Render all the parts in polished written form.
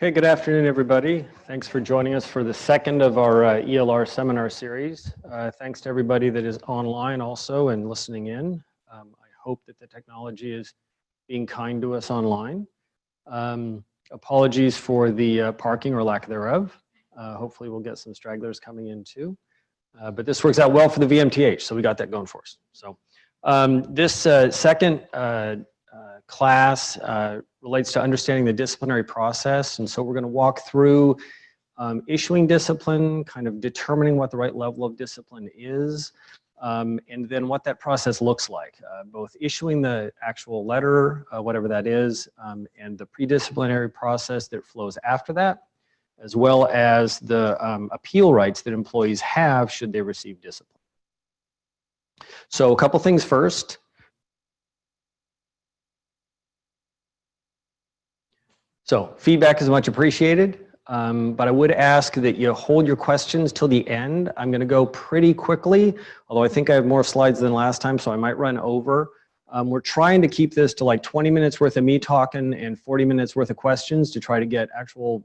Okay, good afternoon, everybody. Thanks for joining us for the second of our ELR seminar series. Thanks to everybody that is online also and listening in. I hope that the technology is being kind to us online. Apologies for the parking or lack thereof. Hopefully we'll get some stragglers coming in too. But this works out well for the VMTH, so we got that going for us. So this second class relates to understanding the disciplinary process. And so we're going to walk through issuing discipline, kind of determining what the right level of discipline is, and then what that process looks like, both issuing the actual letter, whatever that is, and the pre-disciplinary process that flows after that, as well as the appeal rights that employees have should they receive discipline. So a couple things first. So feedback is much appreciated, but I would ask that you hold your questions till the end. I'm going to go pretty quickly, although I think I have more slides than last time, so I might run over. We're trying to keep this to like 20 minutes worth of me talking and 40 minutes worth of questions to try to get actual,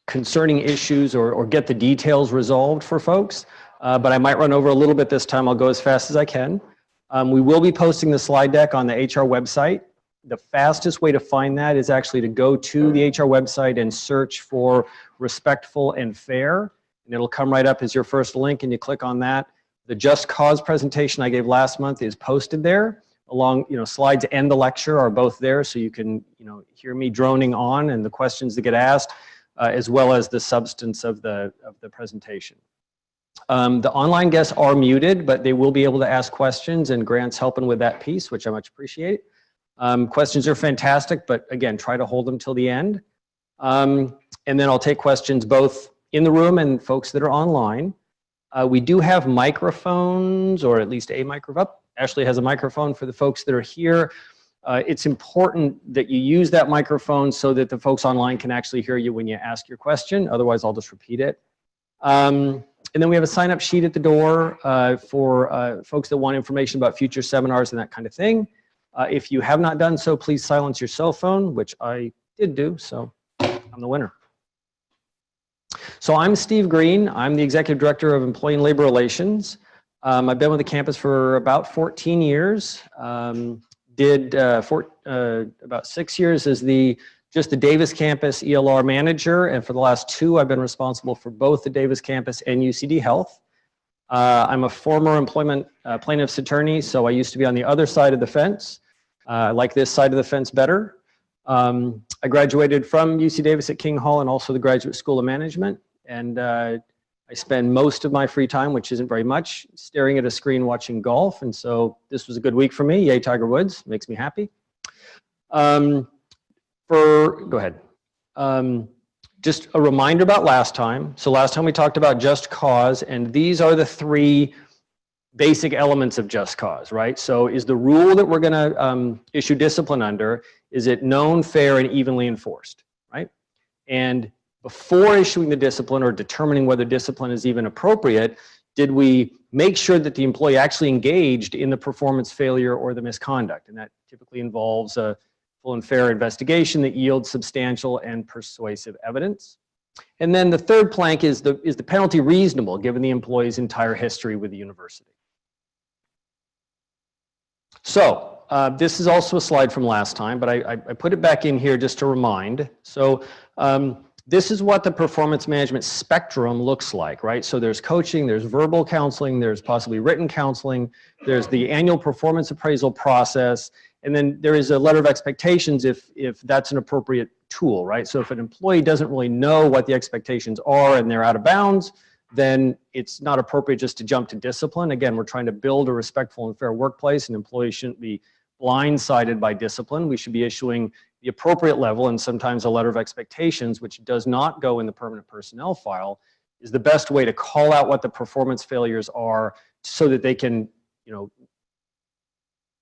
concerning issues or get the details resolved for folks. But I might run over a little bit this time. I'll go as fast as I can. We will be posting the slide deck on the HR website. The fastest way to find that is actually to go to the HR website and search for respectful and fair, and it'll come right up as your first link, and you click on that. The Just Cause presentation I gave last month is posted there. Along, slides and the lecture are both there, so you can, hear me droning on and the questions that get asked, as well as the substance of the presentation. The online guests are muted, but they will be able to ask questions, and Grant's helping with that piece, which I much appreciate. Questions are fantastic, but again, try to hold them till the end. And then I'll take questions both in the room and folks that are online. We do have microphones, or at least a microphone. Ashley has a microphone for the folks that are here. It's important that you use that microphone so that the folks online can actually hear you when you ask your question. Otherwise, I'll just repeat it. And then we have a sign-up sheet at the door for folks that want information about future seminars and that kind of thing. If you have not done so, please silence your cell phone, which I did do, so I'm the winner. So I'm Steve Green. I'm the Executive Director of Employee and Labor Relations. I've been with the campus for about 14 years. Did about 6 years as just the Davis campus ELR manager, and for the last 2, I've been responsible for both the Davis campus and UCD Health. I'm a former employment plaintiff's attorney, so I used to be on the other side of the fence. I like this side of the fence better. I graduated from UC Davis at King Hall and also the Graduate School of Management, and I spend most of my free time, which isn't very much, staring at a screen watching golf, and so this was a good week for me. Yay, Tiger Woods, makes me happy. Go ahead. Just a reminder about last time. So last time we talked about just cause, and these are the 3 basic elements of just cause, right? So is the rule that we're gonna issue discipline under, is it known, fair, and evenly enforced, right? And before issuing the discipline or determining whether discipline is even appropriate, did we make sure that the employee actually engaged in the performance failure or the misconduct? And that typically involves a full and fair investigation that yields substantial and persuasive evidence. And then the third plank is the penalty reasonable given the employee's entire history with the university? So this is also a slide from last time, but I put it back in here just to remind. So this is what the performance management spectrum looks like, right? So there's coaching, there's verbal counseling, there's possibly written counseling, there's the annual performance appraisal process, and then there is a letter of expectations if that's an appropriate tool, right? So if an employee doesn't really know what the expectations are and they're out of bounds, then it's not appropriate just to jump to discipline. Again, we're trying to build a respectful and fair workplace, and employees shouldn't be blindsided by discipline. We should be issuing the appropriate level, and sometimes a letter of expectations, which does not go in the permanent personnel file, is the best way to call out what the performance failures are so that they can,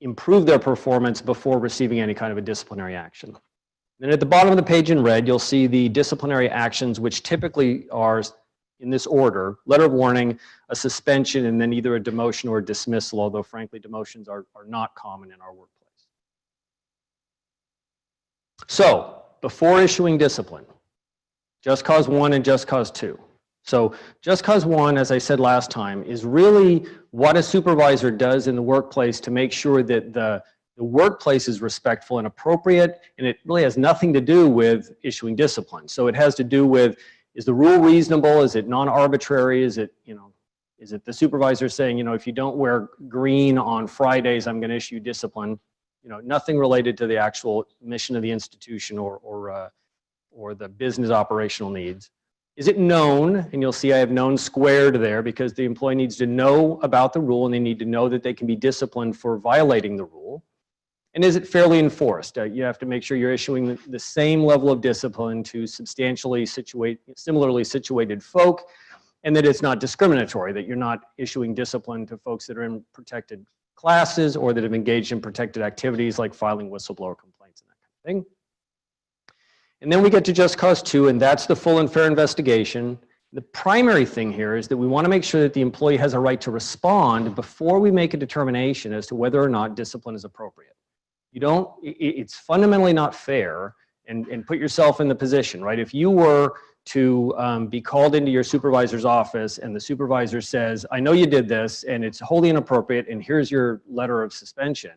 improve their performance before receiving any kind of a disciplinary action. Then at the bottom of the page in red, you'll see the disciplinary actions, which typically are in this order: letter of warning, a suspension, and then either a demotion or a dismissal, although frankly, demotions are not common in our workplace. So before issuing discipline, just cause 1 and just cause 2. So just cause 1, as I said last time, is really what a supervisor does in the workplace to make sure that the workplace is respectful and appropriate, and it really has nothing to do with issuing discipline. So it has to do with, is the rule reasonable? Is it non-arbitrary? Is it, is it the supervisor saying, if you don't wear green on Fridays, I'm going to issue discipline? Nothing related to the actual mission of the institution or the business operational needs. Is it known? And you'll see I have known squared there, because the employee needs to know about the rule and they need to know that they can be disciplined for violating the rule. And is it fairly enforced? You have to make sure you're issuing the same level of discipline to similarly situated folk, and that it's not discriminatory, that you're not issuing discipline to folks that are in protected classes or that have engaged in protected activities like filing whistleblower complaints and that kind of thing. And then we get to just cause 2, and that's the full and fair investigation. The primary thing here is that we want to make sure that the employee has a right to respond before we make a determination as to whether or not discipline is appropriate. It's fundamentally not fair, and put yourself in the position, right? If you were to be called into your supervisor's office and the supervisor says, I know you did this and it's wholly inappropriate and here's your letter of suspension,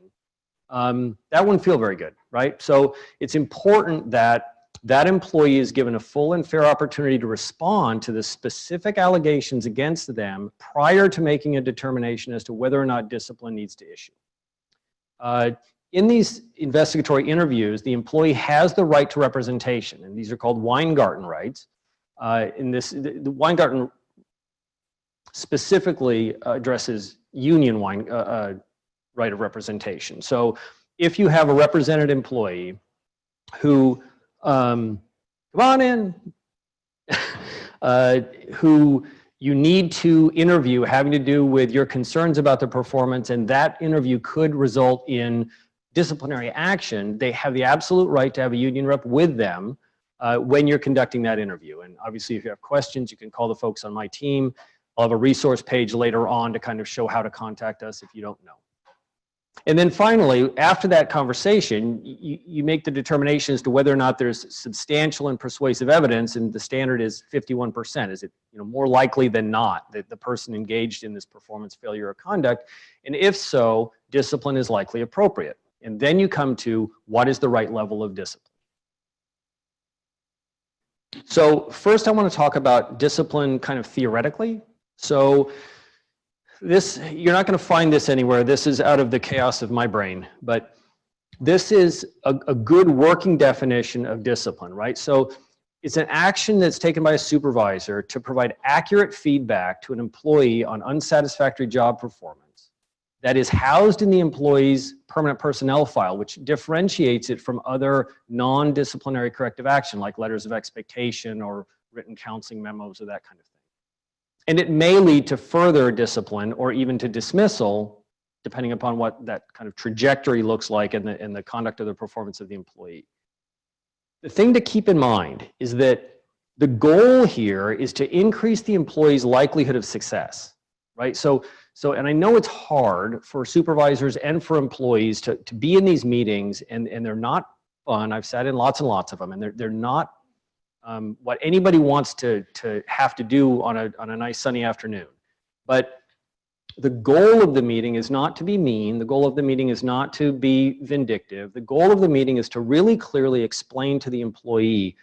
that wouldn't feel very good, right? So it's important that that employee is given a full and fair opportunity to respond to the specific allegations against them prior to making a determination as to whether or not discipline needs to issue. In these investigatory interviews, the employee has the right to representation, and these are called Weingarten rights. The Weingarten specifically addresses union right of representation. So if you have a represented employee who, come on in, who you need to interview having to do with your concerns about the performance, and that interview could result in disciplinary action, they have the absolute right to have a union rep with them when you're conducting that interview. And obviously, if you have questions, you can call the folks on my team. I'll have a resource page later on to kind of show how to contact us if you don't know. And then finally, after that conversation, you make the determination as to whether or not there's substantial and persuasive evidence, and the standard is 51%. Is it more likely than not that the person engaged in this performance failure or conduct? And if so, discipline is likely appropriate. And then you come to what is the right level of discipline. So first I want to talk about discipline kind of theoretically. So this, you're not going to find this anywhere. This is out of the chaos of my brain, but this is a good working definition of discipline, right? So it's an action that's taken by a supervisor to provide accurate feedback to an employee on unsatisfactory job performance that is housed in the employee's permanent personnel file, which differentiates it from other non-disciplinary corrective action like letters of expectation or written counseling memos or that kind of thing. And it may lead to further discipline or even to dismissal, depending upon what that kind of trajectory looks like and the conduct of the performance of the employee. The thing to keep in mind is that the goal here is to increase the employee's likelihood of success, right? So, and I know it's hard for supervisors and for employees to be in these meetings, and they're not fun. I've sat in lots and lots of them, and they're not what anybody wants to have to do on a nice sunny afternoon. But the goal of the meeting is not to be mean. The goal of the meeting is not to be vindictive. The goal of the meeting is to really clearly explain to the employee,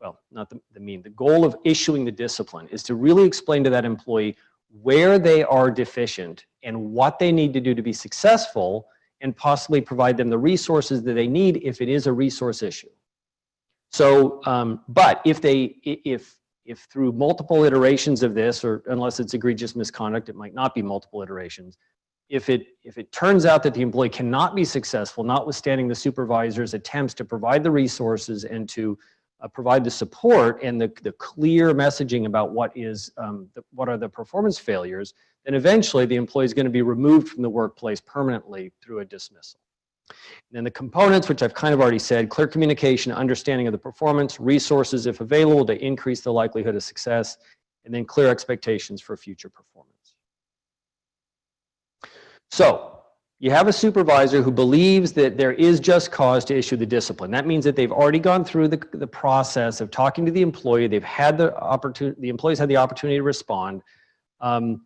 well, not the goal of issuing the discipline is to really explain to that employee where they are deficient and what they need to do to be successful, and possibly provide them the resources that they need if it is a resource issue. So, but if through multiple iterations of this, or unless it's egregious misconduct, it might not be multiple iterations. If it turns out that the employee cannot be successful, notwithstanding the supervisor's attempts to provide the resources and to provide the support and the clear messaging about what are the performance failures, then eventually the employee is going to be removed from the workplace permanently through a dismissal. And then the components, which I've kind of already said: clear communication, understanding of the performance, resources if available to increase the likelihood of success, and then clear expectations for future performance. So You have a supervisor who believes that there is just cause to issue the discipline. That means that they've already gone through the process of talking to the employee. They've had the opportunity, the employee's had the opportunity to respond. And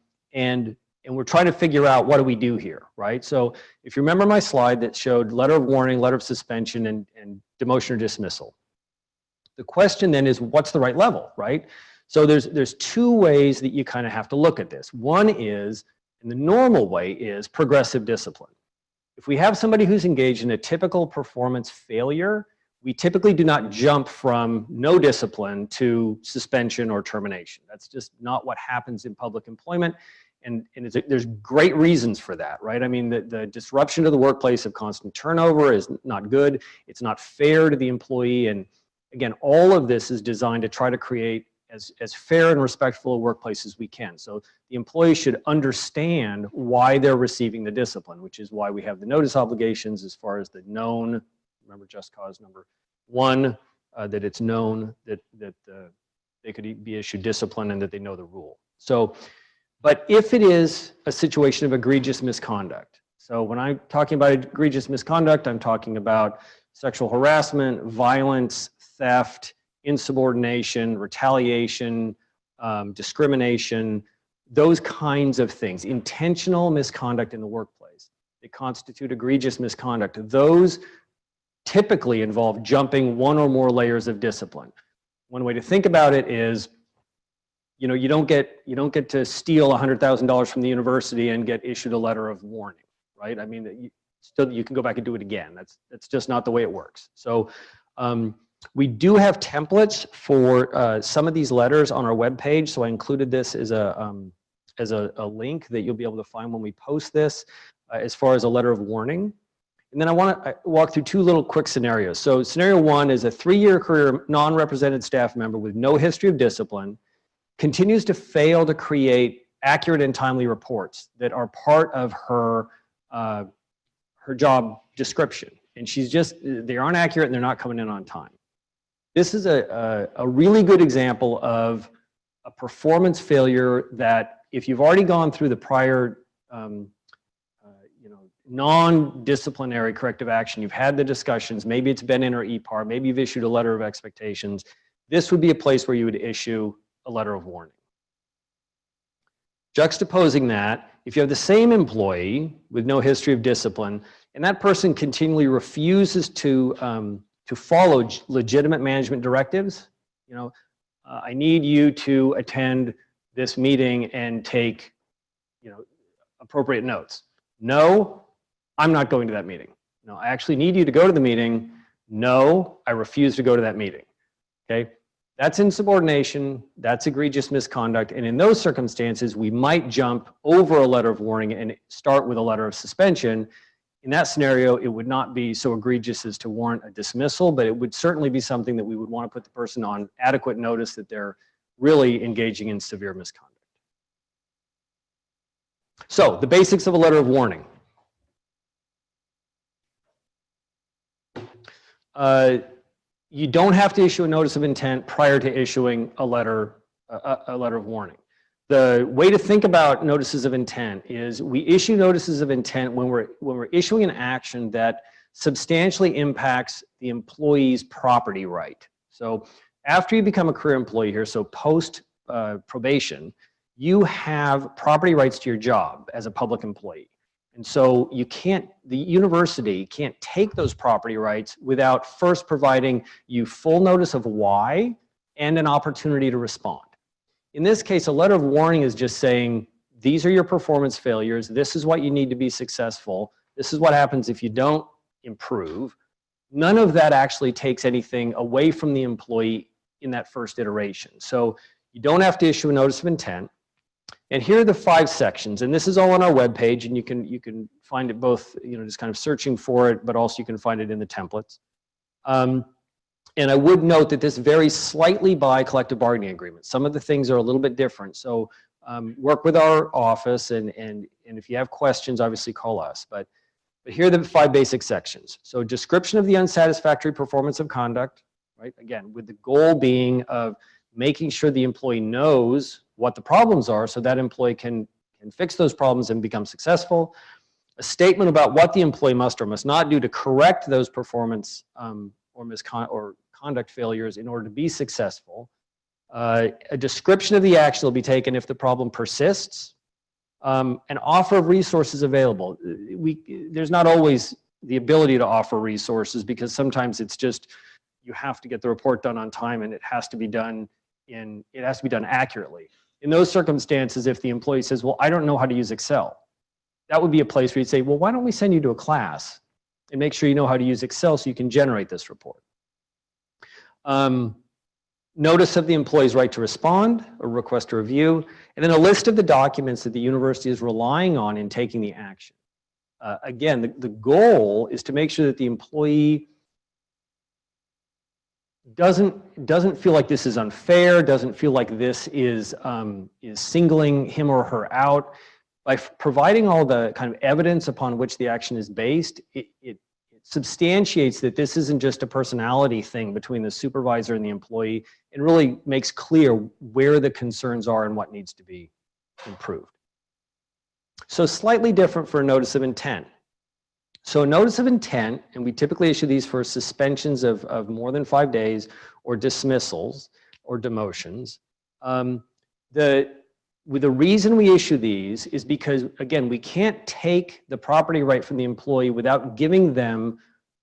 we're trying to figure out what do we do here, right? So if you remember my slide that showed letter of warning, letter of suspension, and demotion or dismissal. The question then is, what's the right level, right? So there's two ways that you kind of have to look at this. One is, and the normal way is progressive discipline. If we have somebody who's engaged in a typical performance failure, we typically do not jump from no discipline to suspension or termination. That's just not what happens in public employment. And there's great reasons for that, right? I mean, the disruption to the workplace of constant turnover is not good. It's not fair to the employee. And again, all of this is designed to try to create as fair and respectful a workplace as we can. So the employee should understand why they're receiving the discipline, which is why we have the notice obligations as far as the known, remember just cause number one, that it's known that they could be issued discipline and that they know the rule. So, but if it is a situation of egregious misconduct, so when I'm talking about egregious misconduct, I'm talking about sexual harassment, violence, theft, insubordination, retaliation, discrimination, those kinds of things, intentional misconduct in the workplace that constitute egregious misconduct. Those typically involve jumping one or more layers of discipline. One way to think about it is, you know, you don't get to steal $100,000 from the university and get issued a letter of warning, right? I mean, you can go back and do it again. That's just not the way it works. So we do have templates for some of these letters on our webpage. So I included this as a link that you'll be able to find when we post this as far as a letter of warning. And then I want to walk through two little quick scenarios. So scenario one is a 3-year career non-represented staff member with no history of discipline continues to fail to create accurate and timely reports that are part of her job description. And they aren't accurate and they're not coming in on time. This is a really good example of a performance failure that if you've already gone through the prior non-disciplinary corrective action, you've had the discussions, maybe it's been in or EPAR, maybe you've issued a letter of expectations, this would be a place where you would issue a letter of warning. Juxtaposing that, if you have the same employee with no history of discipline, and that person continually refuses to follow legitimate management directives, you know, I need you to attend this meeting and take, you know, appropriate notes. No, I'm not going to that meeting. No, I actually need you to go to the meeting. No, I refuse to go to that meeting. Okay, that's insubordination, that's egregious misconduct, and in those circumstances, we might jump over a letter of warning and start with a letter of suspension. In that scenario, it would not be so egregious as to warrant a dismissal, but it would certainly be something that we would want to put the person on adequate notice that they're really engaging in severe misconduct. So, the basics of a letter of warning. You don't have to issue a notice of intent prior to issuing a letter of warning. The way to think about notices of intent is we issue notices of intent when we're issuing an action that substantially impacts the employee's property right. So after you become a career employee here, so post probation, you have property rights to your job as a public employee. And so the university can't take those property rights without first providing you full notice of why and an opportunity to respond. In this case, a letter of warning is just saying, these are your performance failures. This is what you need to be successful. This is what happens if you don't improve. None of that actually takes anything away from the employee in that first iteration. So you don't have to issue a notice of intent. And here are the 5 sections, and this is all on our webpage, and you can find it both, you know, just kind of searching for it, but also you can find it in the templates. And I would note that this varies slightly by collective bargaining agreement. Some of the things are a little bit different. So work with our office, and if you have questions, obviously call us. But here are the 5 basic sections. So description of the unsatisfactory performance of conduct, right? Again, with the goal being of making sure the employee knows what the problems are so that employee can fix those problems and become successful. a statement about what the employee must or must not do to correct those performance or conduct failures in order to be successful, a description of the action that will be taken if the problem persists, an offer of resources available. There's not always the ability to offer resources because sometimes it's just you have to get the report done on time and it has to be done accurately. In those circumstances, if the employee says, well, I don't know how to use Excel, that would be a place where you'd say, well, why don't we send you to a class and make sure you know how to use Excel so you can generate this report. Notice of the employee's right to respond, a request to review, and then a list of the documents that the university is relying on in taking the action. Again, the goal is to make sure that the employee doesn't feel like this is unfair, doesn't feel like this is singling him or her out. By providing all the kind of evidence upon which the action is based, it substantiates that this isn't just a personality thing between the supervisor and the employee. It really makes clear where the concerns are and what needs to be improved. So slightly different for a notice of intent. So a notice of intent, and we typically issue these for suspensions of more than 5 days or dismissals or demotions. The reason we issue these is because, again, we can't take the property right from the employee without giving them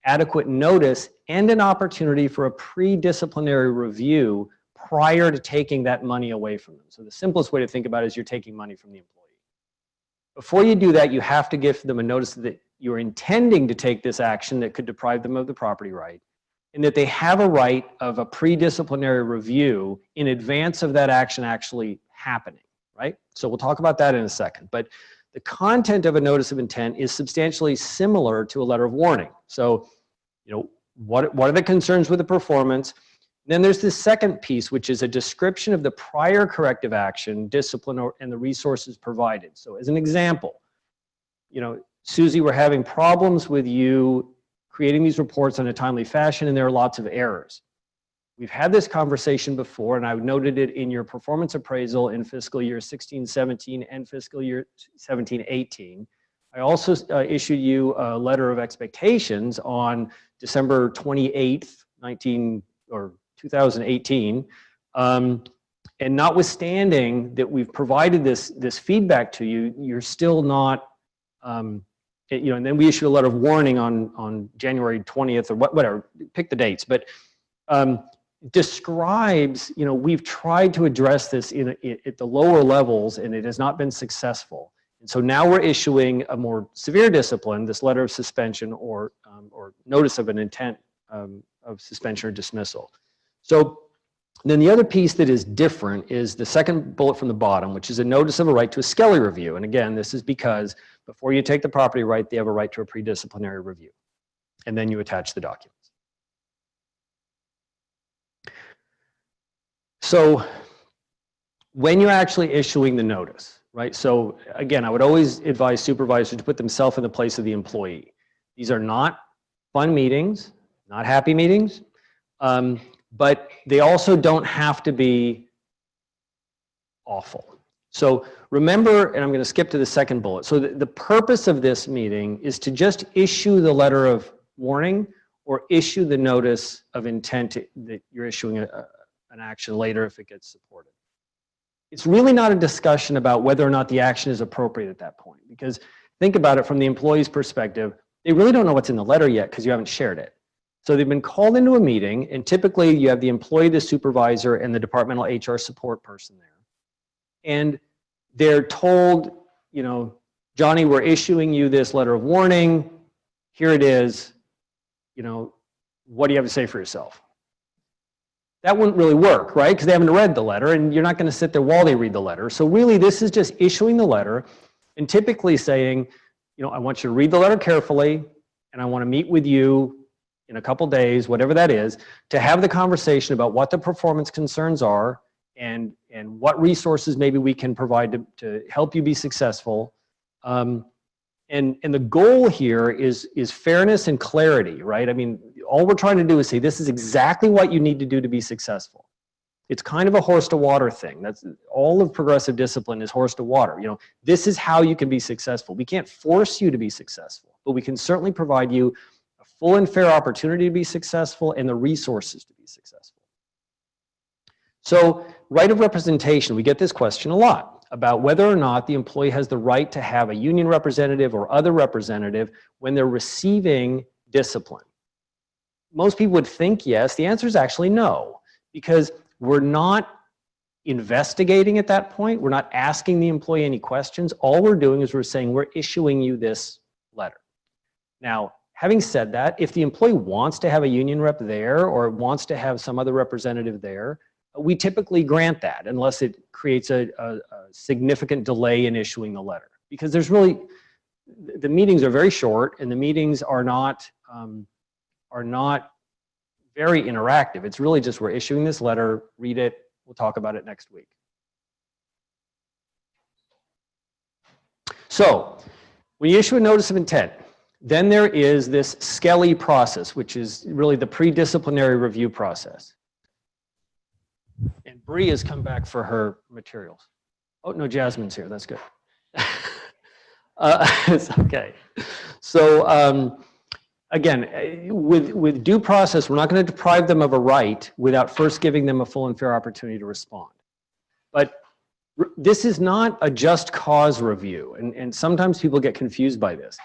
adequate notice and an opportunity for a pre-disciplinary review prior to taking that money away from them. So the simplest way to think about it is you're taking money from the employee. Before you do that, you have to give them a notice that you're intending to take this action that could deprive them of the property right, and that they have a right of a pre-disciplinary review in advance of that action actually happening. Right? So we'll talk about that in a second. But the content of a notice of intent is substantially similar to a letter of warning. So, what are the concerns with the performance? Then there's this second piece, which is a description of the prior corrective action, discipline, and the resources provided. So as an example, Susie, we're having problems with you creating these reports in a timely fashion, and there are lots of errors. We've had this conversation before, and I've noted it in your performance appraisal in fiscal year 16-17 and fiscal year 17-18. I also issued you a letter of expectations on December 28th, 2018. And notwithstanding that we've provided this feedback to you, you're still not, and then we issued a letter of warning on January 20th or whatever, pick the dates. But describes, we've tried to address this at the lower levels and it has not been successful. And so now we're issuing a more severe discipline, this letter of suspension or notice of an intent of suspension or dismissal. So then the other piece that is different is the second bullet from the bottom, which is a notice of a right to a Skelly review. And again, this is because before you take the property right, they have a right to a pre-disciplinary review. And then you attach the documents. So when you're actually issuing the notice, right? So again, I would always advise supervisors to put themselves in the place of the employee. These are not fun meetings, not happy meetings, but they also don't have to be awful. So remember, and I'm going to skip to the second bullet. So the purpose of this meeting is to just issue the letter of warning or issue the notice of intent that you're issuing an action later if it gets supported. It's really not a discussion about whether or not the action is appropriate at that point, because think about it from the employee's perspective, they really don't know what's in the letter yet because you haven't shared it. So they've been called into a meeting, and typically you have the employee, the supervisor, and the departmental HR support person there. And they're told, Johnny, we're issuing you this letter of warning. Here it is. What do you have to say for yourself? That wouldn't really work, right? Because they haven't read the letter, and you're not going to sit there while they read the letter. So really, this is just issuing the letter and typically saying, I want you to read the letter carefully, and I want to meet with you in a couple days, whatever that is, to have the conversation about what the performance concerns are and what resources maybe we can provide to help you be successful. And the goal here is fairness and clarity, right? I mean, all we're trying to do is say, this is exactly what you need to do to be successful. It's kind of a horse to water thing. That's all of progressive discipline is horse to water. You know, this is how you can be successful. We can't force you to be successful, but we can certainly provide you a full and fair opportunity to be successful and the resources to be successful. So, right of representation, we get this question a lot about whether or not the employee has the right to have a union representative or other representative when they're receiving discipline. Most people would think yes. The answer is actually no, because we're not investigating at that point. We're not asking the employee any questions. All we're doing is we're saying we're issuing you this letter. Now, having said that, if the employee wants to have a union rep there or wants to have some other representative there, we typically grant that unless it creates a significant delay in issuing the letter. Because there's really, the meetings are very short and the meetings are not very interactive. It's really just we're issuing this letter, read it, we'll talk about it next week. So, when you issue a notice of intent, then there is this Skelly process, which is really the pre-disciplinary review process. And Bree has come back for her materials. Oh, no, Jasmine's here. That's good. It's okay. So, again, with due process, we're not going to deprive them of a right without first giving them a full and fair opportunity to respond. But this is not a just cause review, and sometimes people get confused by this.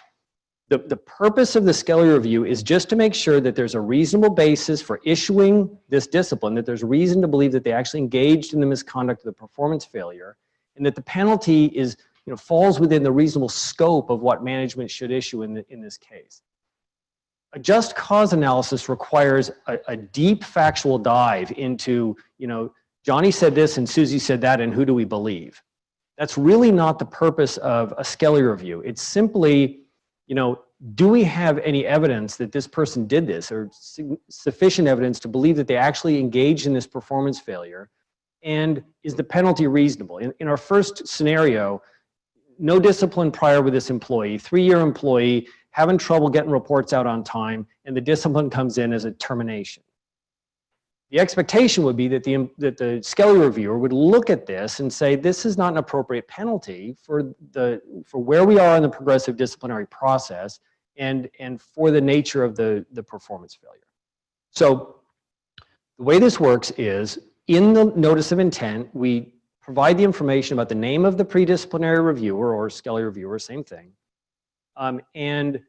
The purpose of the Skelly review is just to make sure that there's a reasonable basis for issuing this discipline, that there's reason to believe that they actually engaged in the misconduct of the performance failure, and that the penalty is, you know, falls within the reasonable scope of what management should issue in this case. A just cause analysis requires a deep factual dive into, you know, Johnny said this and Susie said that, and who do we believe? That's really not the purpose of a Skelly review. It's simply, you know, do we have any evidence that this person did this, or sufficient evidence to believe that they actually engaged in this performance failure? And is the penalty reasonable? In our first scenario, no discipline prior with this employee, 3-year employee, having trouble getting reports out on time, and the discipline comes in as a termination. The expectation would be that the Skelly reviewer would look at this and say, this is not an appropriate penalty for where we are in the progressive disciplinary process and for the nature of the performance failure. So the way this works is, in the notice of intent, we provide the information about the name of the pre-disciplinary reviewer or Skelly reviewer, same thing, and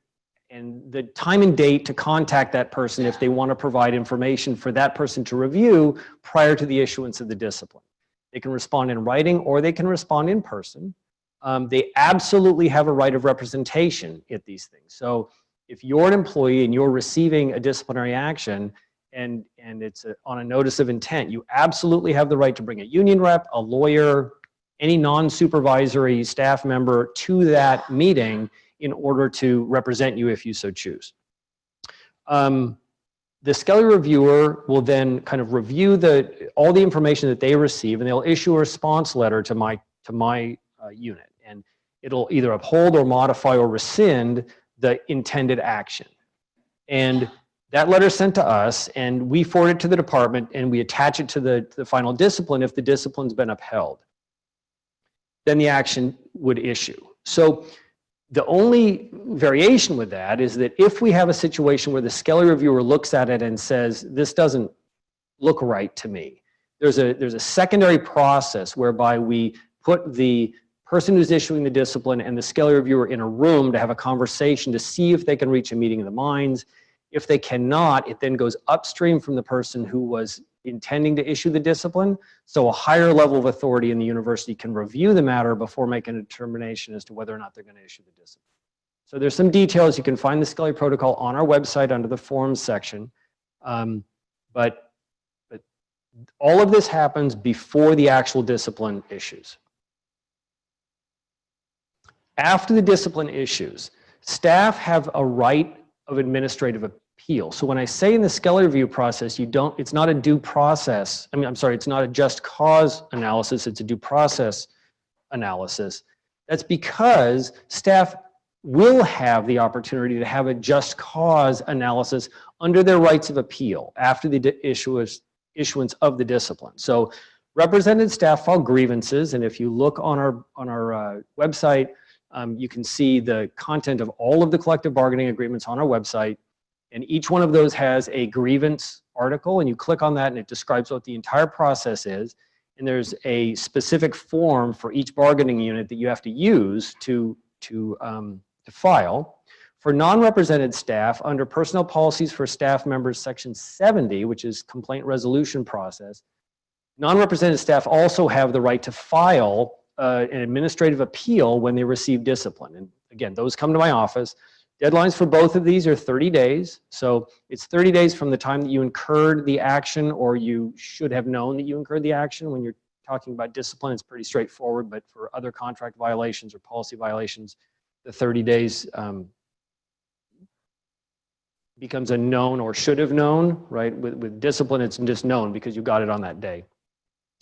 the time and date to contact that person if they want to provide information for that person to review prior to the issuance of the discipline. They can respond in writing or they can respond in person. They absolutely have a right of representation at these things. So if you're an employee and you're receiving a disciplinary action and it's on a notice of intent, you absolutely have the right to bring a union rep, a lawyer, any non-supervisory staff member to that meeting in order to represent you if you so choose. The Skelly reviewer will then kind of review all the information that they receive, and they'll issue a response letter to my unit, and it'll either uphold or modify or rescind the intended action. And that letter is sent to us, and we forward it to the department, and we attach it to the final discipline if the discipline's been upheld. Then the action would issue. So the only variation with that is that if we have a situation where the Skelly reviewer looks at it and says, this doesn't look right to me, there's a secondary process whereby we put the person who's issuing the discipline and the Skelly reviewer in a room to have a conversation to see if they can reach a meeting of the minds. If they cannot, it then goes upstream from the person who was intending to issue the discipline, so a higher level of authority in the university can review the matter before making a determination as to whether or not they're going to issue the discipline. So there's some details. You can find the Skelly protocol on our website under the forms section, but all of this happens before the actual discipline issues. After the discipline issues, staff have a right of administrative appeal. So when I say in the Skelly review process, it's not a due process, it's not a just cause analysis, it's a due process analysis. That's because staff will have the opportunity to have a just cause analysis under their rights of appeal after the issuance of the discipline. So represented staff file grievances, and if you look on our website, you can see the content of all of the collective bargaining agreements on our website, and each one of those has a grievance article, and you click on that and it describes what the entire process is, and there's a specific form for each bargaining unit that you have to use to file. For non-represented staff, under Personnel Policies for Staff Members, Section 70, which is complaint resolution process, non-represented staff also have the right to file an administrative appeal when they receive discipline. And again, those come to my office. Deadlines for both of these are 30 days. So it's 30 days from the time that you incurred the action, or you should have known that you incurred the action. When you're talking about discipline, it's pretty straightforward, but for other contract violations or policy violations, the 30 days becomes a known or should have known, right? With discipline, it's just known because you got it on that day.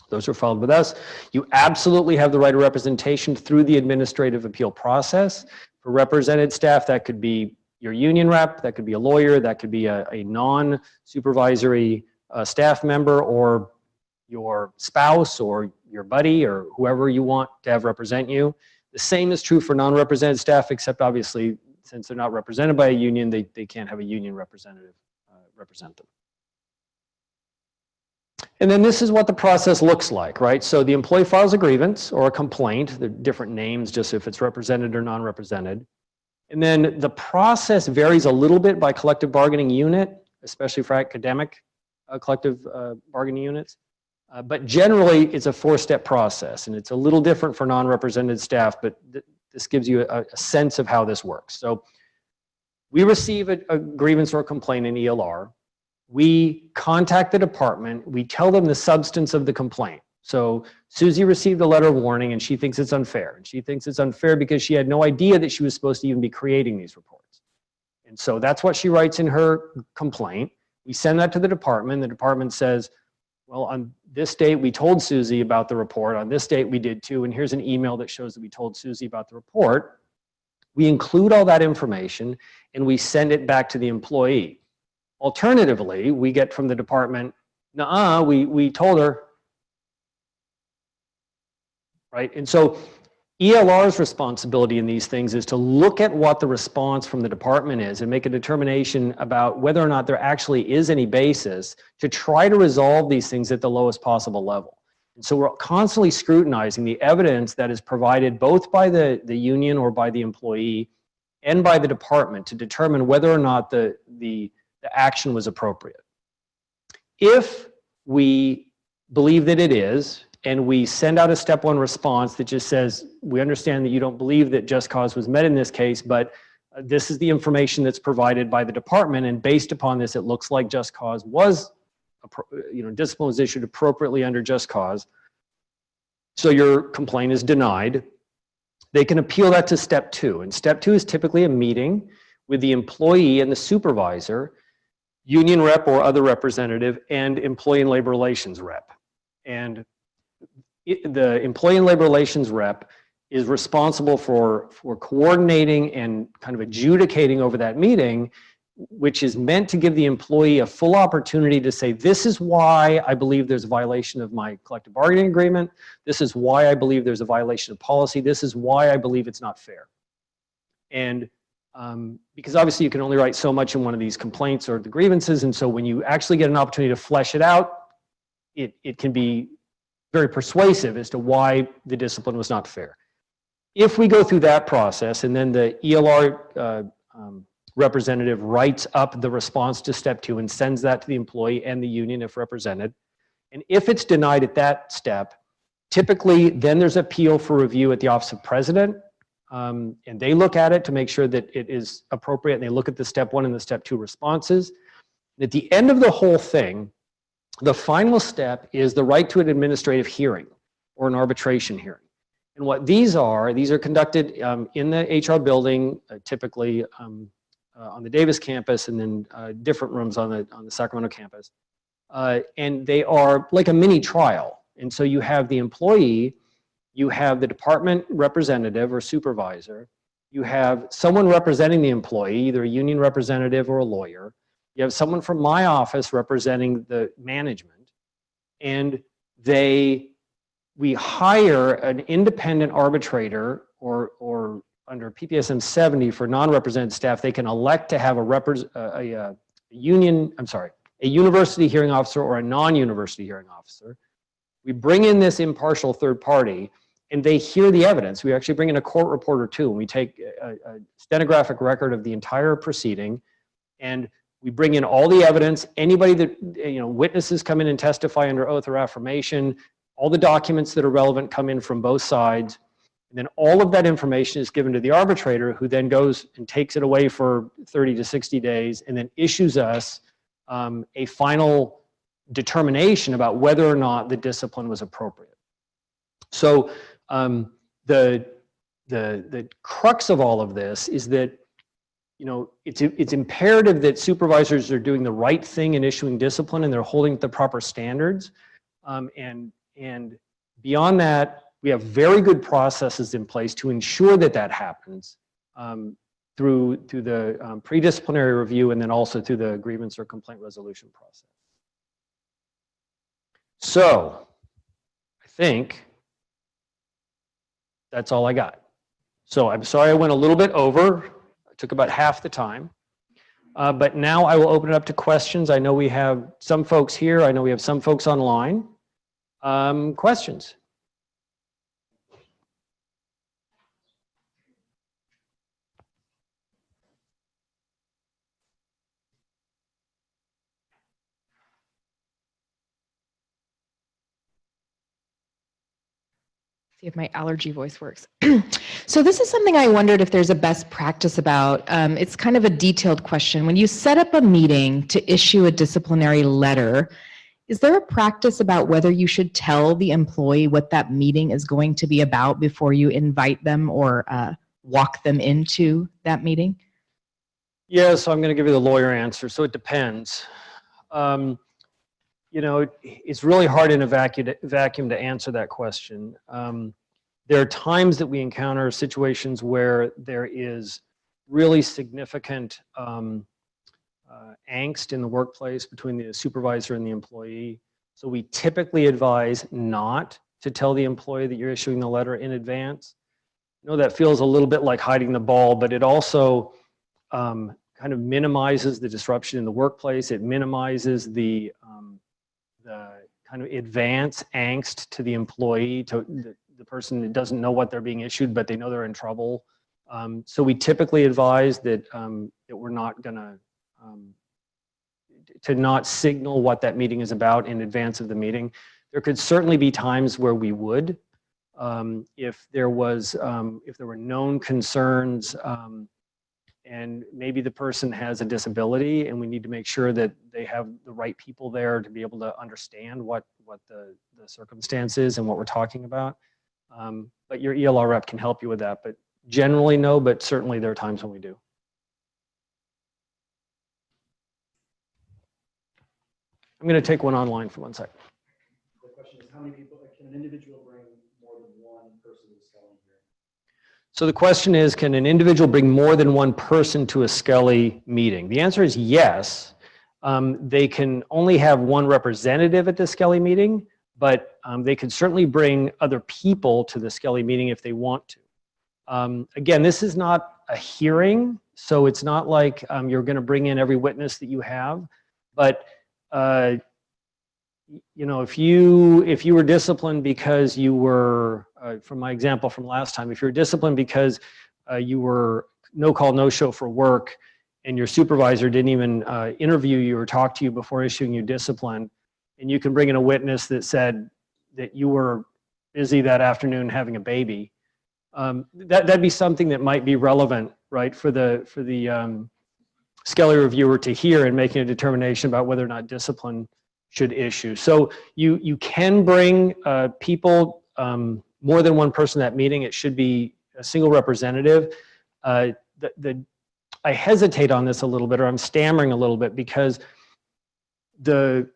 Those are filed with us. You absolutely have the right of representation through the administrative appeal process. For represented staff, that could be your union rep, that could be a lawyer, that could be a non-supervisory staff member, or your spouse or your buddy or whoever you want to have represent you. The same is true for non-represented staff, except obviously since they're not represented by a union, they can't have a union representative represent them. And then this is what the process looks like, right? So the employee files a grievance or a complaint. They're different names, just if it's represented or non-represented. And then the process varies a little bit by collective bargaining unit, especially for academic collective bargaining units. But generally, it's a four-step process, and it's a little different for non-represented staff, but this gives you a sense of how this works. So we receive a grievance or a complaint in ELR. We contact the department. We tell them the substance of the complaint. So Susie received a letter of warning, and she thinks it's unfair. And she thinks it's unfair because she had no idea that she was supposed to even be creating these reports. And so that's what she writes in her complaint. We send that to the department. The department says, well, on this date, we told Susie about the report. On this date, we did too. And here's an email that shows that we told Susie about the report. We include all that information, and we send it back to the employee. Alternatively, we get from the department, nuh-uh, we told her, right? And so ELR's responsibility in these things is to look at what the response from the department is and make a determination about whether or not there actually is any basis to try to resolve these things at the lowest possible level. And so we're constantly scrutinizing the evidence that is provided both by the union or by the employee and by the department to determine whether or not the action was appropriate. If we believe that it is, and we send out a step one response that just says, we understand that you don't believe that just cause was met in this case, but this is the information that's provided by the department, and based upon this, it looks like just cause was, discipline was issued appropriately under just cause. So your complaint is denied. They can appeal that to step two, and step two is typically a meeting with the employee and the supervisor, union rep or other representative, and employee and labor relations rep. And the employee and labor relations rep is responsible for coordinating and kind of adjudicating over that meeting, which is meant to give the employee a full opportunity to say, this is why I believe there's a violation of my collective bargaining agreement. This is why I believe there's a violation of policy. This is why I believe it's not fair. And because obviously you can only write so much in one of these complaints or the grievances, and so when you actually get an opportunity to flesh it out, it can be very persuasive as to why the discipline was not fair. If we go through that process and then the ELR representative writes up the response to step two and sends that to the employee and the union if represented, and if it's denied at that step, typically then there's appeal for review at the Office of President, and they look at it to make sure that it is appropriate, and they look at the step one and the step two responses. And at the end of the whole thing, the final step is the right to an administrative hearing or an arbitration hearing. And what these are conducted in the HR building, typically on the Davis campus, and then different rooms on the Sacramento campus. And they are like a mini trial. And so you have the employee, you have the department representative or supervisor, you have someone representing the employee, either a union representative or a lawyer. You have someone from my office representing the management, and we hire an independent arbitrator, or under PPSM 70 for non-represented staff, they can elect to have a university hearing officer or a non-university hearing officer. We bring in this impartial third party, and they hear the evidence. We actually bring in a court reporter too, and we take a stenographic record of the entire proceeding, and we bring in all the evidence. Anybody that, witnesses come in and testify under oath or affirmation, all the documents that are relevant come in from both sides, and then all of that information is given to the arbitrator, who then goes and takes it away for 30 to 60 days, and then issues us a final determination about whether or not the discipline was appropriate. So the crux of all of this is that, it's imperative that supervisors are doing the right thing in issuing discipline, and they're holding the proper standards. And beyond that, we have very good processes in place to ensure that that happens through the pre-disciplinary review, and then also through the grievance or complaint resolution process. So I think that's all I got. So I'm sorry I went a little bit over. I took about half the time. But now I will open it up to questions. I know we have some folks here. I know we have some folks online. Questions? See if my allergy voice works. So this is something I wondered if there's a best practice about. It's kind of a detailed question. When you set up a meeting to issue a disciplinary letter, is there a practice about whether you should tell the employee what that meeting is going to be about before you invite them or walk them into that meeting? Yeah, so I'm going to give you the lawyer answer. So it depends. It's really hard in a vacuum to answer that question. There are times that we encounter situations where there is really significant angst in the workplace between the supervisor and the employee. So we typically advise not to tell the employee that you're issuing the letter in advance. That feels a little bit like hiding the ball, but it also kind of minimizes the disruption in the workplace. It minimizes the kind of advance angst to the employee, to the person that doesn't know what they're being issued, but they know they're in trouble. So we typically advise that we're not gonna, to not signal what that meeting is about in advance of the meeting. There could certainly be times where we would, if there were known concerns, and maybe the person has a disability, and we need to make sure that they have the right people there to be able to understand what the circumstance is and what we're talking about. But your ELR rep can help you with that. But generally, no, but certainly there are times when we do. I'm going to take one online for 1 second. The question is, how many people can an individual bring more than one person to the Skelly hearing? So the question is, can an individual bring more than one person to a Skelly meeting? The answer is yes. They can only have one representative at the Skelly meeting, but they can certainly bring other people to the Skelly meeting if they want to. Again, this is not a hearing, so it's not like you're going to bring in every witness that you have. But if you were disciplined because you were, from my example from last time, if you're disciplined because you were no call, no show for work, and your supervisor didn't even interview you or talk to you before issuing you discipline, and you can bring in a witness that said that you were busy that afternoon having a baby, that'd be something that might be relevant, right, for the Skelly reviewer to hear and making a determination about whether or not discipline should issue. So you can bring people, more than one person at that meeting. It should be a single representative. I hesitate on this a little bit, or I'm stammering a little bit, because the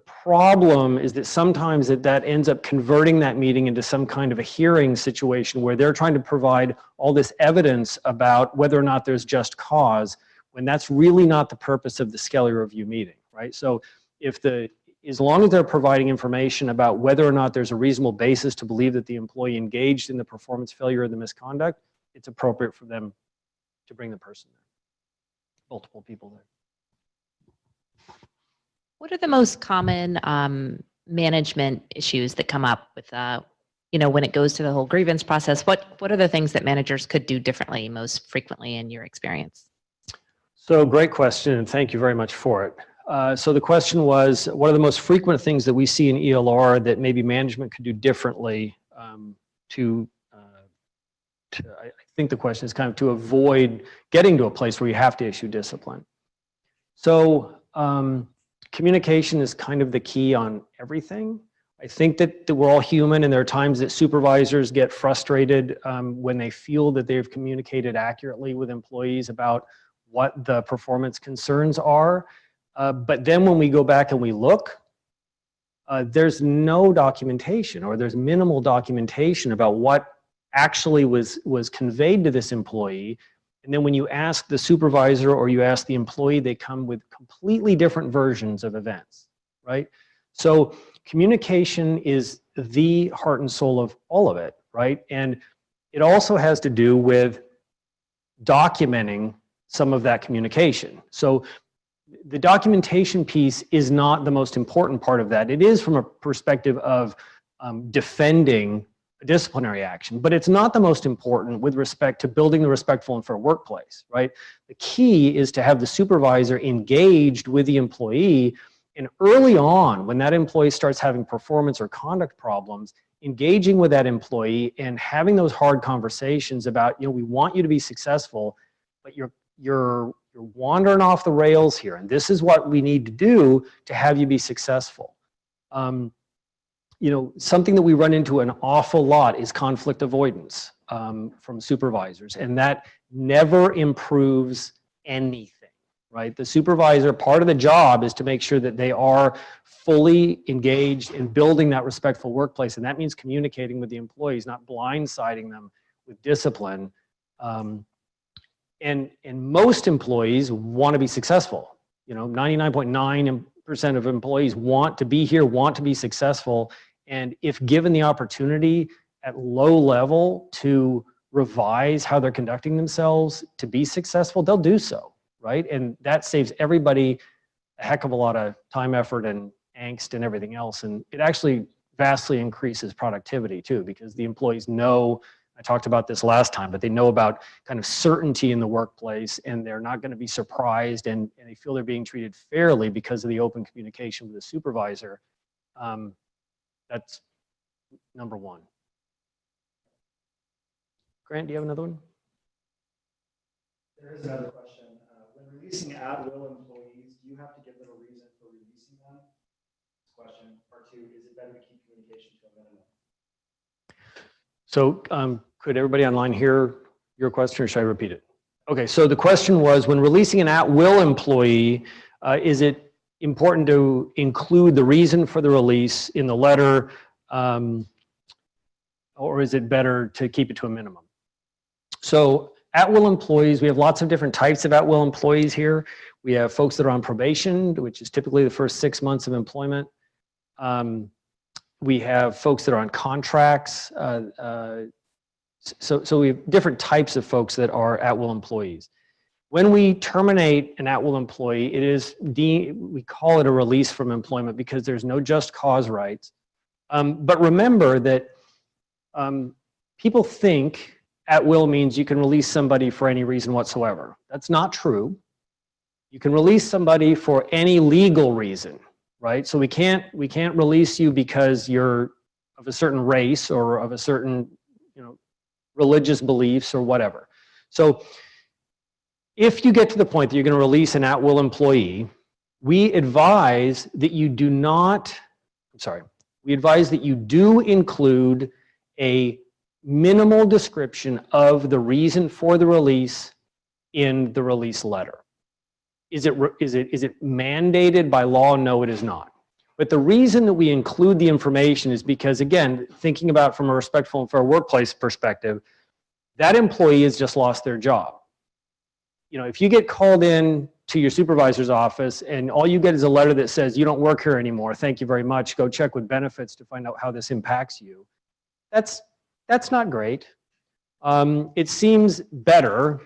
problem is that sometimes that ends up converting that meeting into some kind of a hearing situation where they're trying to provide all this evidence about whether or not there's just cause, when that's really not the purpose of the Skelly review meeting, right? So if as long as they're providing information about whether or not there's a reasonable basis to believe that the employee engaged in the performance failure or the misconduct, it's appropriate for them to bring the person there, multiple people there. What are the most common management issues that come up with, when it goes to the whole grievance process? What are the things that managers could do differently most frequently in your experience? So great question, and thank you very much for it. So the question was, what are the most frequent things that we see in ELR that maybe management could do differently I think the question is kind of to avoid getting to a place where you have to issue discipline. So communication is kind of the key on everything. I think that we're all human, and there are times that supervisors get frustrated when they feel that they've communicated accurately with employees about what the performance concerns are. But then when we go back and we look, there's no documentation, or there's minimal documentation about what actually was conveyed to this employee. And then when you ask the supervisor or you ask the employee, they come with completely different versions of events, right? So communication is the heart and soul of all of it, right? And it also has to do with documenting some of that communication. So the documentation piece is not the most important part of that. It is from a perspective of defending a disciplinary action, but it's not the most important with respect to building the respectful and fair workplace, right? The key is to have the supervisor engaged with the employee, and early on, when that employee starts having performance or conduct problems, engaging with that employee and having those hard conversations about, we want you to be successful, but you're wandering off the rails here, and this is what we need to do to have you be successful. Something that we run into an awful lot is conflict avoidance from supervisors, and that never improves anything, right? The supervisor, part of the job is to make sure that they are fully engaged in building that respectful workplace, and that means communicating with the employees, not blindsiding them with discipline. And most employees want to be successful. 99.9% of employees want to be here, want to be successful. And if given the opportunity at low level to revise how they're conducting themselves to be successful, they'll do so, right? And that saves everybody a heck of a lot of time, effort, and angst and everything else. And it actually vastly increases productivity too, because the employees know, I talked about this last time, but they know about kind of certainty in the workplace, and they're not going to be surprised, and they feel they're being treated fairly because of the open communication with the supervisor. That's number one. Grant, do you have another one? There is another question. When releasing at-will employees, do you have to give them a reason for releasing them? Question. Part two, is it better to keep communication to a minimum? So could everybody online hear your question, or should I repeat it? Okay, so the question was, when releasing an at-will employee, is it important to include the reason for the release in the letter, or is it better to keep it to a minimum? So at-will employees, we have lots of different types of at-will employees here. We have folks that are on probation, which is typically the first 6 months of employment. We have folks that are on contracts. So we have different types of folks that are at-will employees. When we terminate an at-will employee, we call it a release from employment because there's no just cause rights. But remember that people think at-will means you can release somebody for any reason whatsoever. That's not true. You can release somebody for any legal reason, right? So we can't release you because you're of a certain race or of a certain religious beliefs or whatever. So if you get to the point that you're going to release an at-will employee, we advise that you do include a minimal description of the reason for the release in the release letter. Is it mandated by law? No, it is not. But the reason that we include the information is because, again, thinking about from a respectful and fair workplace perspective, that employee has just lost their job. If you get called in to your supervisor's office, and all you get is a letter that says, you don't work here anymore, thank you very much, go check with benefits to find out how this impacts you. That's not great. It seems better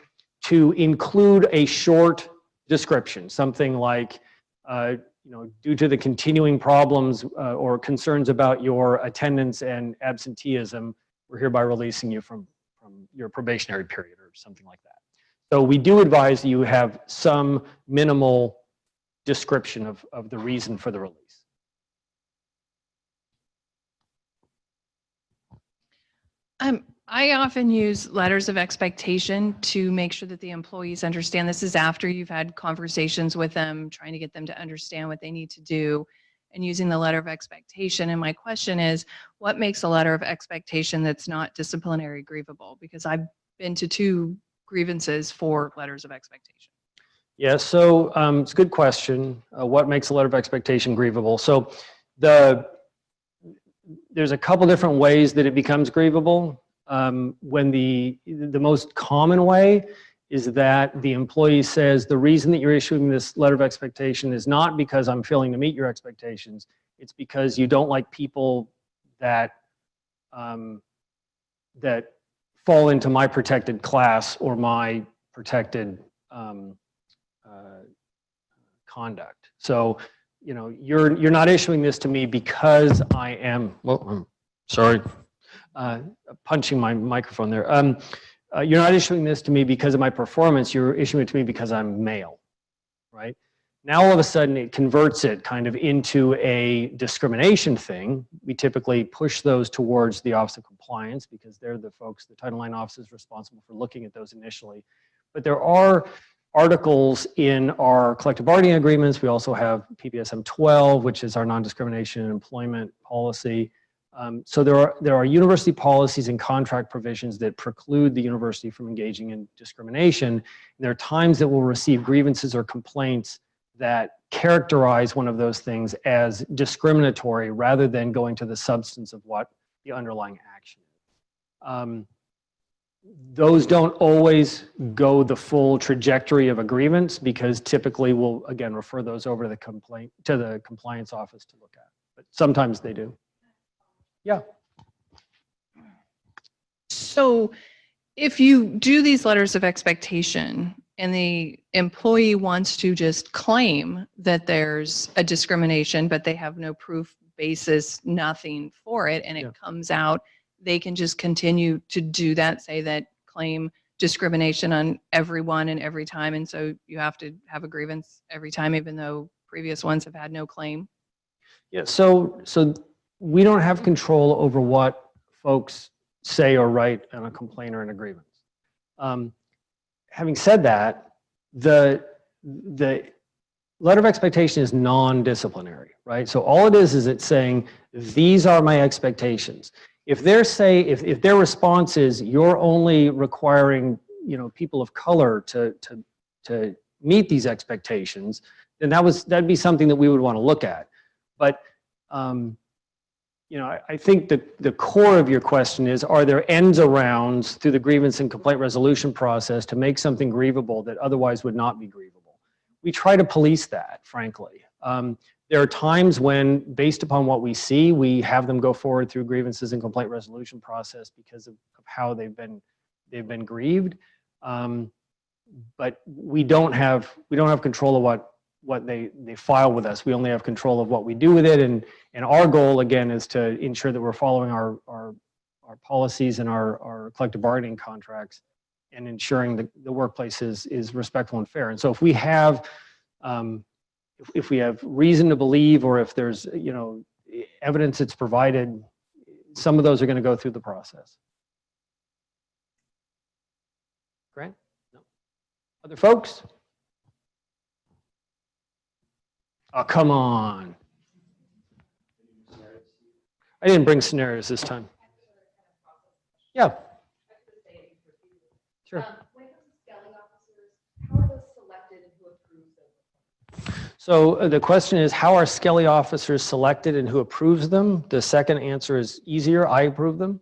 to include a short description, something like, due to the continuing problems or concerns about your attendance and absenteeism, we're hereby releasing you from your probationary period or something like that. So we do advise you have some minimal description of the reason for the release. I often use letters of expectation to make sure that the employees understand. This is after you've had conversations with them, trying to get them to understand what they need to do, and using the letter of expectation. And my question is, what makes a letter of expectation that's not disciplinary grievable? Because I've been to 2 grievances for letters of expectation. Yeah, so it's a good question. What makes a letter of expectation grievable? So there's a couple different ways that it becomes grievable. When the most common way is that the employee says, the reason that you're issuing this letter of expectation is not because I'm failing to meet your expectations, it's because you don't like people that that fall into my protected class or my protected conduct. So, you're not issuing this to me because I am, well, I'm sorry, punching my microphone there. You're not issuing this to me because of my performance, you're issuing it to me because I'm male, right? Now all of a sudden it converts it kind of into a discrimination thing. We typically push those towards the Office of Compliance because they're the folks, the Title IX office is responsible for looking at those initially. But there are articles in our collective bargaining agreements. We also have PPSM 12, which is our non-discrimination in employment policy. So there are university policies and contract provisions that preclude the university from engaging in discrimination. There are times that we'll receive grievances or complaints that characterize one of those things as discriminatory rather than going to the substance of what the underlying action is. Those don't always go the full trajectory of a grievance because typically we'll, again, refer those over to the compliance office to look at. But sometimes they do. Yeah. So if you do these letters of expectation and the employee wants to just claim that there's a discrimination, but they have no proof basis, nothing for it, and it comes out, they can just continue to do that, say that claim discrimination on everyone and every time. And so you have to have a grievance every time, even though previous ones have had no claim. Yeah, so we don't have control over what folks say or write in a complaint or in a grievance. Having said that, the letter of expectation is non-disciplinary, right? So all it is it's saying, these are my expectations. If if their response is, you're only requiring, people of color to meet these expectations, then that'd be something that we would want to look at. But I think that the core of your question is, are there ends arounds through the grievance and complaint resolution process to make something grievable that otherwise would not be grievable? We try to police that, frankly. There are times when, based upon what we see, we have them go forward through grievances and complaint resolution process because of how they've been grieved. But we don't have control of what they file with us. We only have control of what we do with it. And our goal, again, is to ensure that we're following our policies and our collective bargaining contracts and ensuring that the workplace is respectful and fair. And so if we have reason to believe, or if there's, evidence that's provided, some of those are going to go through the process. Grant? No. Other folks? Oh, come on. I didn't bring scenarios this time. Yeah. Sure. When it comes to Skelly officers, how are those selected and who approves them? So the question is, how are Skelly officers selected and who approves them? The second answer is easier. I approve them.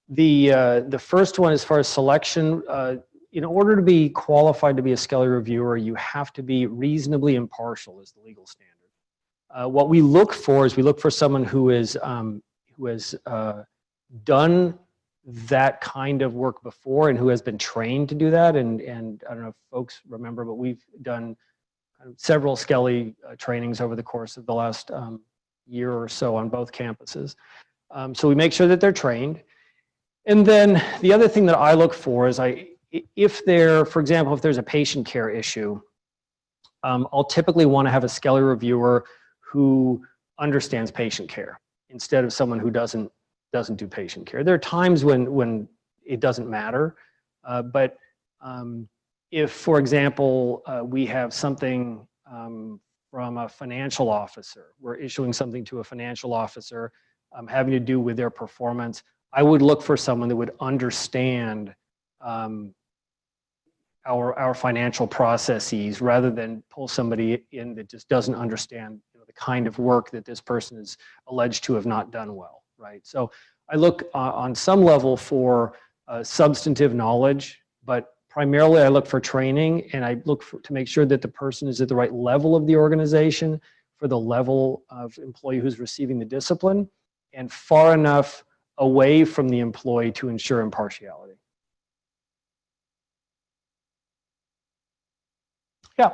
The first one, as far as selection, in order to be qualified to be a Skelly reviewer, you have to be reasonably impartial is the legal standard. What we look for is we look for someone who has done that kind of work before and who has been trained to do that. And I don't know if folks remember, but we've done several Skelly trainings over the course of the last year or so on both campuses. So we make sure that they're trained. And then the other thing that I look for is for example, if there's a patient care issue, I'll typically want to have a Skelly reviewer who understands patient care instead of someone who doesn't do patient care. There are times when it doesn't matter, but if, for example, we have something from a financial officer, we're issuing something to a financial officer having to do with their performance, I would look for someone that would understand our financial processes rather than pull somebody in that just doesn't understand the kind of work that this person is alleged to have not done well, right? So I look on some level for substantive knowledge, but primarily I look for training, and I look to make sure that the person is at the right level of the organization for the level of employee who's receiving the discipline and far enough away from the employee to ensure impartiality. Yeah.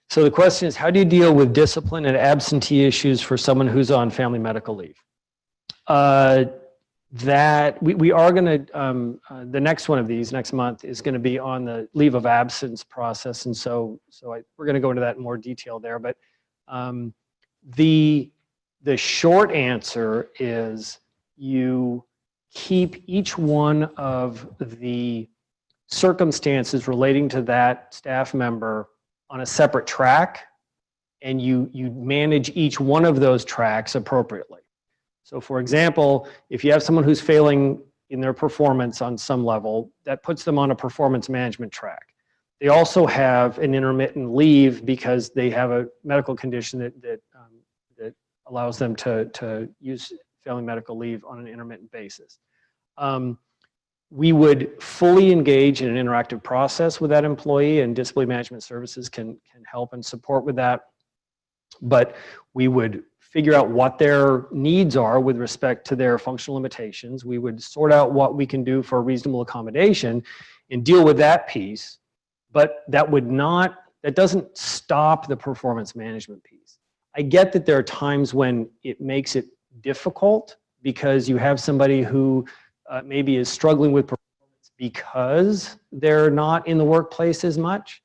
So the question is, how do you deal with discipline and absentee issues for someone who's on family medical leave? That we are going to, the next one of these next month is going to be on the leave of absence process. And so we're going to go into that in more detail there. But the short answer is you keep each one of the circumstances relating to that staff member on a separate track, and you manage each one of those tracks appropriately. So for example, if you have someone who's failing in their performance on some level, that puts them on a performance management track. They also have an intermittent leave because they have a medical condition that allows them to use family medical leave on an intermittent basis. We would fully engage in an interactive process with that employee, and disability management services can help and support with that. But we would figure out what their needs are with respect to their functional limitations. We would sort out what we can do for a reasonable accommodation and deal with that piece. But that doesn't stop the performance management piece. I get that there are times when it makes it difficult because you have somebody who maybe is struggling with performance because they're not in the workplace as much.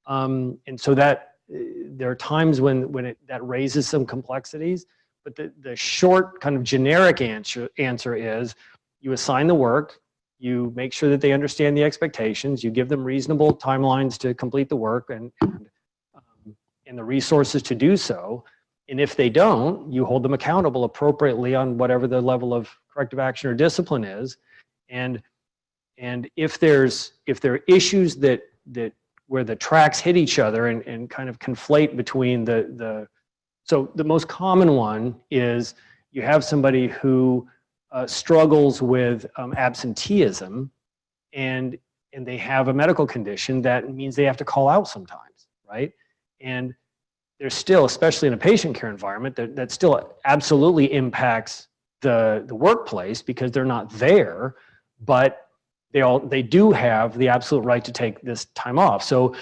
And so that there are times when that raises some complexities, but the short kind of generic answer is you assign the work, you make sure that they understand the expectations, you give them reasonable timelines to complete the work and the resources to do so. And if they don't, you hold them accountable appropriately on whatever the level of corrective action or discipline is. And if there are issues that where the tracks hit each other and kind of conflate between so the most common one is you have somebody who struggles with absenteeism and they have a medical condition that means they have to call out sometimes, right? And there's still, especially in a patient care environment, that still absolutely impacts the workplace because they're not there, but they do have the absolute right to take this time off. So,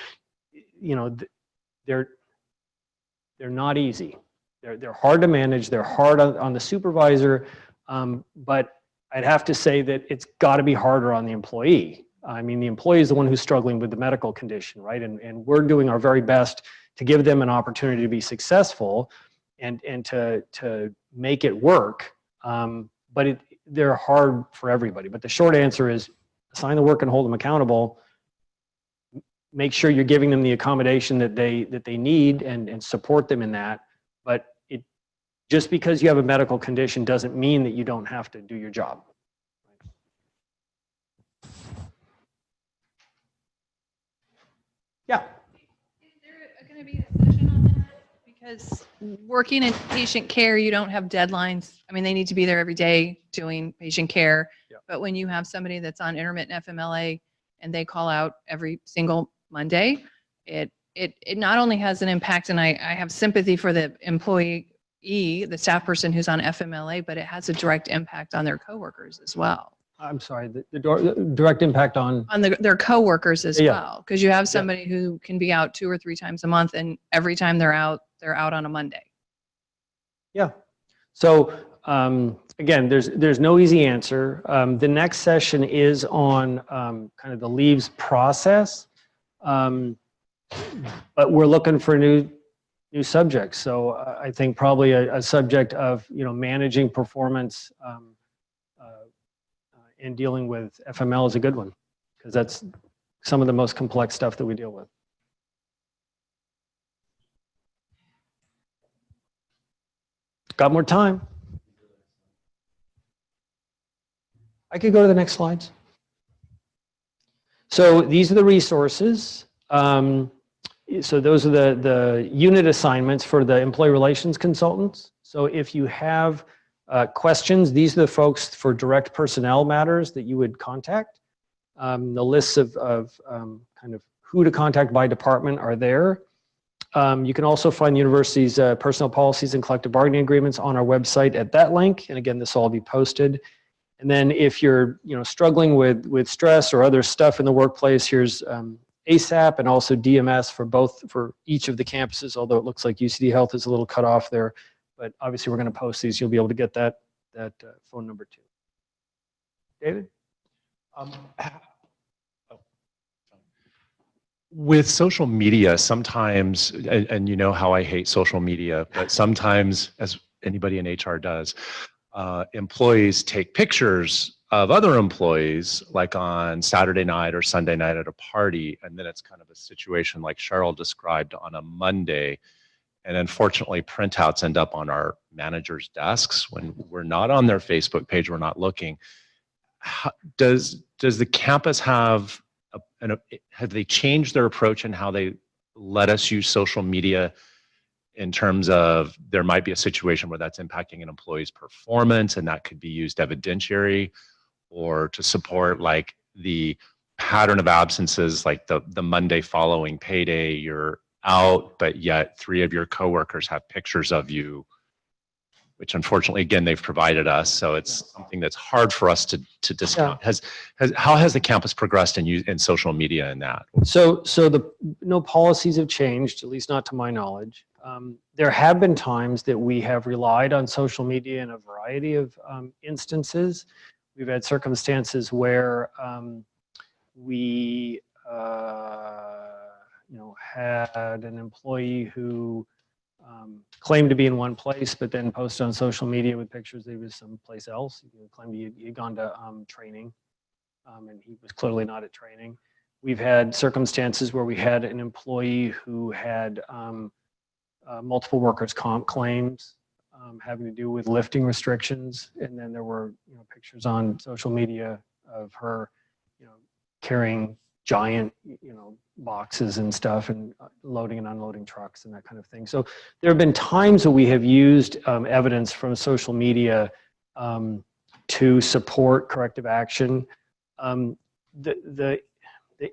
they're not easy. They're hard to manage. They're hard on the supervisor, but I'd have to say that it's got to be harder on the employee. I mean, the employee is the one who's struggling with the medical condition, right? And we're doing our very best to give them an opportunity to be successful and to make it work. But they're hard for everybody. But the short answer is assign the work and hold them accountable. Make sure you're giving them the accommodation that they need and support them in that. But just because you have a medical condition doesn't mean that you don't have to do your job. Yeah. Is there going to be a session on that? Because working in patient care, you don't have deadlines. I mean, they need to be there every day doing patient care. Yeah. But when you have somebody that's on intermittent FMLA and they call out every single Monday, it not only has an impact, and I have sympathy for the employee, the staff person who's on FMLA, but it has a direct impact on their coworkers as well. I'm sorry, the direct impact on? On their coworkers as Yeah. well, because you have somebody who can be out 2 or 3 times a month, and every time they're out on a Monday. Yeah. So again, there's no easy answer. The next session is on kind of the leaves process, but we're looking for new subjects. So I think probably a subject of managing performance and dealing with FML is a good one, because that's some of the most complex stuff that we deal with. Got more time? I could go to the next slides. So these are the resources. So those are the unit assignments for the employee relations consultants. So if you have questions, these are the folks for direct personnel matters that you would contact. The lists of kind of who to contact by department are there. You can also find the university's personnel policies and collective bargaining agreements on our website at that link. And again, this will all be posted. And then if you're struggling with stress or other stuff in the workplace, here's ASAP and also DMS for each of the campuses, although it looks like UCD Health is a little cut off there. But obviously we're going to post these. You'll be able to get that phone number too. David? With social media, sometimes, and you know how I hate social media, but sometimes, as anybody in HR does, employees take pictures of other employees, like on Saturday night or Sunday night at a party, and then it's kind of a situation like Cheryl described on a Monday. And unfortunately, printouts end up on our managers' desks when we're not on their Facebook page, we're not looking. Does the campus have they changed their approach in how they let us use social media, in terms of there might be a situation where that's impacting an employee's performance and that could be used evidentiary, or to support like the pattern of absences, like the Monday following payday, you're out, but yet 3 of your coworkers have pictures of you, which unfortunately, again, they've provided us. So it's something that's hard for us to discount. Yeah. How has the campus progressed in social media in that? So no policies have changed, at least not to my knowledge. There have been times that we have relied on social media in a variety of instances. We've had circumstances where we had an employee who claimed to be in one place, but then posted on social media with pictures that he was someplace else. He claimed he had gone to training, and he was clearly not at training. We've had circumstances where we had an employee who had multiple workers' comp claims having to do with lifting restrictions, and then there were pictures on social media of her carrying giant boxes and stuff, and loading and unloading trucks and that kind of thing. So there have been times that we have used evidence from social media to support corrective action. The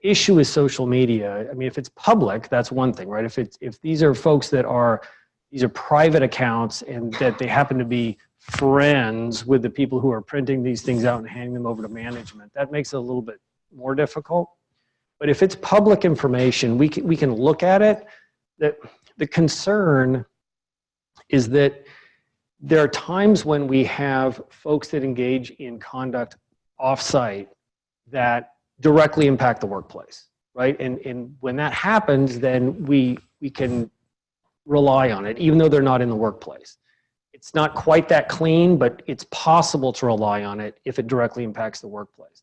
issue is social media. I mean, if it's public, that's one thing, right? If these are folks these are private accounts, and that they happen to be friends with the people who are printing these things out and handing them over to management, that makes it a little bit more difficult. But if it's public information, we can look at it. The concern is that there are times when we have folks that engage in conduct off-site that directly impact the workplace, right? And when that happens, then we can rely on it, even though they're not in the workplace. It's not quite that clean, but it's possible to rely on it if it directly impacts the workplace.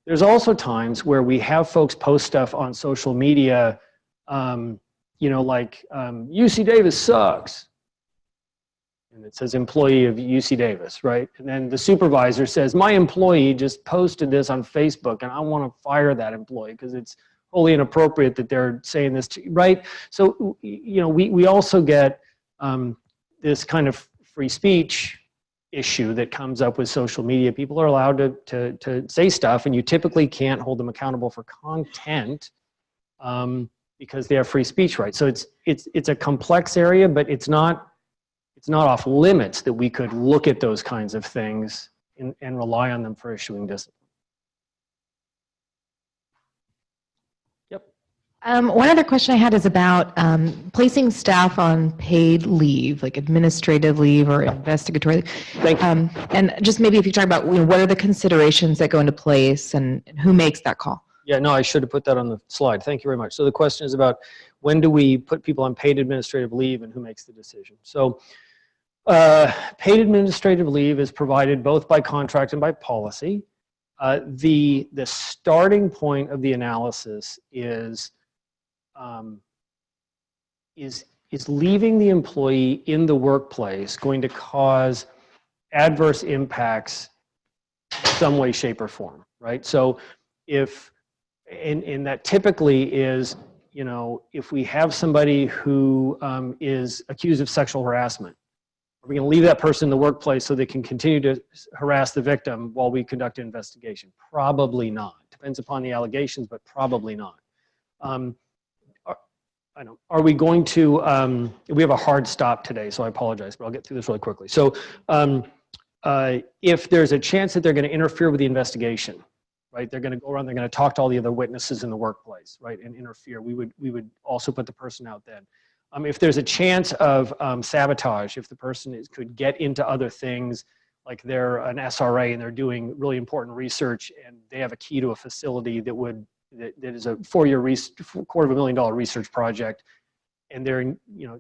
There's also times where we have folks post stuff on social media, like UC Davis sucks. And it says employee of UC Davis, right? And then the supervisor says, my employee just posted this on Facebook and I want to fire that employee because it's wholly inappropriate that they're saying this to you, right? So, you know, we also get this kind of free speech issue that comes up with social media. People are allowed to say stuff, and you typically can't hold them accountable for content because they have free speech rights. So it's a complex area, but it's not off limits that we could look at those kinds of things and rely on them for issuing discipline. Yep. One other question I had is about placing staff on paid leave, like administrative leave or investigatory leave. Thank you. And just maybe if you talk about, you know, what are the considerations that go into place and who makes that call? Yeah, no, I should have put that on the slide. Thank you very much. So the question is about when do we put people on paid administrative leave and who makes the decision? So paid administrative leave is provided both by contract and by policy. The starting point of the analysis is leaving the employee in the workplace going to cause adverse impacts some way, shape, or form, right? So if, and that typically is, you know, if we have somebody who is accused of sexual harassment, are we going to leave that person in the workplace so they can continue to harass the victim while we conduct an investigation? Probably not. Depends upon the allegations, but probably not. Are we going to, we have a hard stop today, so I apologize, but I'll get through this really quickly. So if there's a chance that they're going to interfere with the investigation, right, they're going to go around, they're going to talk to all the other witnesses in the workplace, right, and interfere, we would also put the person out then. If there's a chance of sabotage, if the person could get into other things, like they're an SRA and they're doing really important research and they have a key to a facility that is a $250,000 research project, and they're, you know,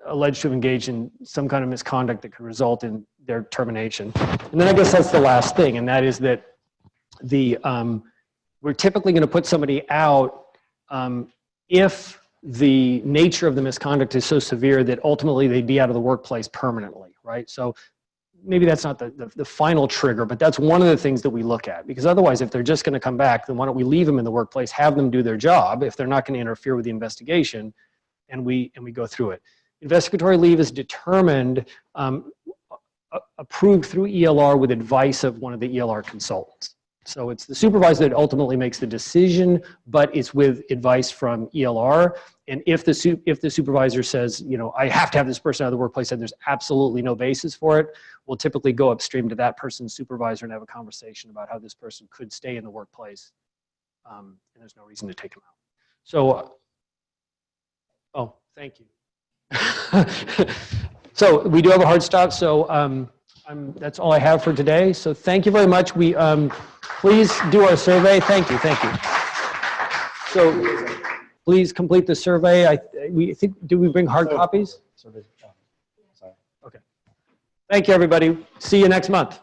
alleged to have engaged in some kind of misconduct that could result in their termination. And then I guess that's the last thing, and that is that we're typically going to put somebody out if the nature of the misconduct is so severe that ultimately they'd be out of the workplace permanently, right? So maybe that's not the final trigger, but that's one of the things that we look at, because otherwise if they're just going to come back, then why don't we leave them in the workplace, have them do their job if they're not going to interfere with the investigation, and we go through it. Investigatory leave is determined, approved through ELR with advice of one of the ELR consultants. So it's the supervisor that ultimately makes the decision, but it's with advice from ELR. And if the supervisor says, you know, I have to have this person out of the workplace and there's absolutely no basis for it, we'll typically go upstream to that person's supervisor and have a conversation about how this person could stay in the workplace, and there's no reason to take them out. So, oh, thank you. So we do have a hard stop. So that's all I have for today. So thank you very much. We please do our survey. Thank you. Thank you. So please complete the survey. We think, do we bring hard copies? Okay. Thank you, everybody. See you next month.